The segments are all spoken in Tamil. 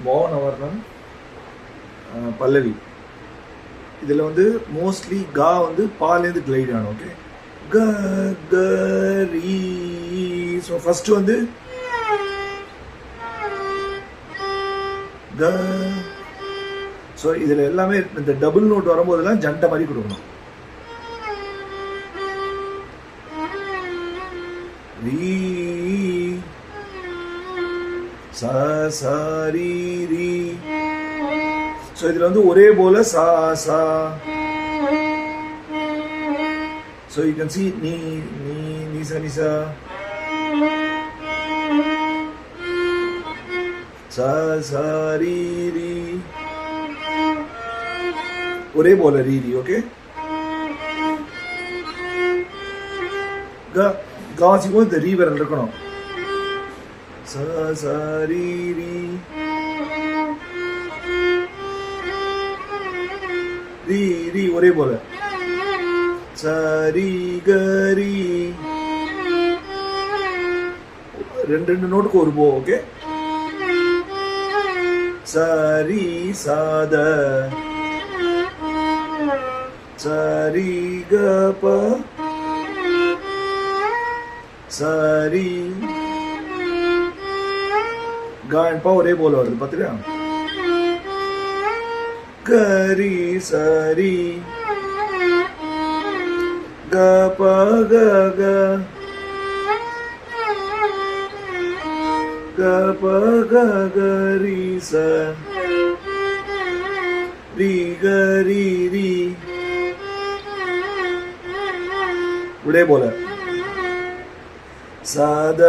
மோகனவர்ணம் பல்லவி. இதில் வந்து மோஸ்ட்லி கா வந்து பாலேருந்து கிளைட் ஆகணும். ஓகே, க க ரீ. ஸோ ஃபர்ஸ்ட் வந்து க. ஸோ இதில் எல்லாமே இந்த டபுள் நோட் வரும்போதெல்லாம் ஜண்டை மாதிரி கொடுக்கணும். ரீ சா சா ரீ ரீ. ஸோ இதில் வந்து ஒரே போல சா சா. ஸோ யூ கேன் சி நீ நீ நிசா நிசா சா சா ரீ ரீ. ஒரே போல ரீ ரீ. ஓகே, காசிக்கும் இந்த ரீ விரல் இருக்கணும். சா சா ரீ ரீ ரீ ரீ. ஒரே போல சரி கரி. ரெண்டு நோட்டுக்கு ஒரு போ. ஓகே, சரி சாத சரி கப சரி கான்பா ஒரே போல வருது பாத்தியா. கரி சரி கப க கப கரி ச ரீ கரி ரீ. ஒரே போல சாத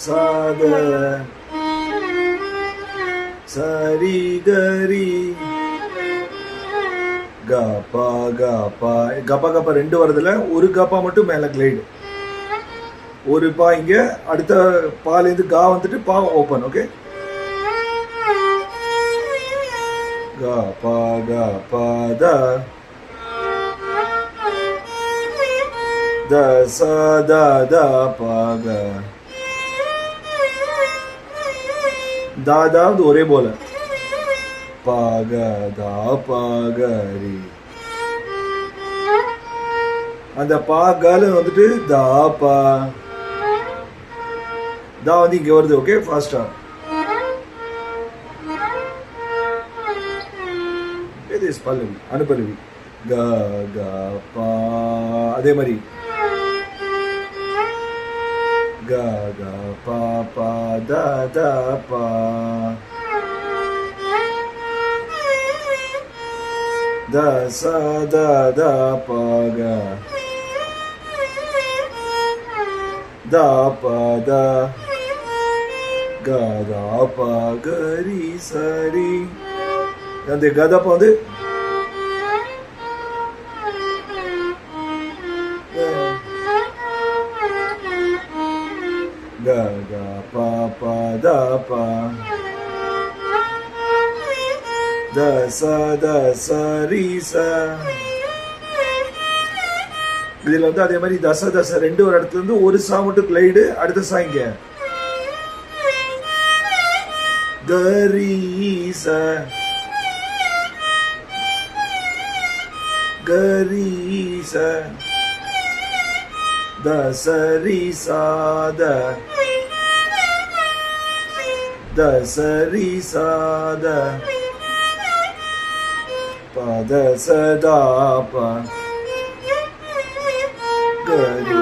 சாத சரி கரி கப்பா கப்பா. கப்பா கப்பா ரெண்டு வருதுல, ஒரு கப்பா மட்டும் மேல கிளைடு. ஒரு பா இங்க, அடுத்த பாலேருந்து கா வந்துட்டு பா ஓப்பன். ஓகே, கப்பா கப்பா த த ச த த பா க. தாதா வந்து ஒரே போல பாக தா பாகரி. அந்த பாகல வந்துட்டு தா பா தா வந்து இங்க வருது. ஓகே, ஃபாஸ்டா. இது பல்லவி அனுபல்லவி. க க பா. அதே மாதிரி க க பா பா த த பா த ச த த பா க த பா த க த பா கரி சரி. அந்த கதப்பா வந்து க க பா பா த பா த ச த ச ரீ ச. இதுல வந்து அதே மாதிரி தச தச ரெண்டு ஒரு இடத்துல இருந்து ஒரு சா மட்டும் கிளைடு, அடுத்த சா இங்க கரி ச கரி ச த சரி சாத த சரி சாத பத சதா ப கரி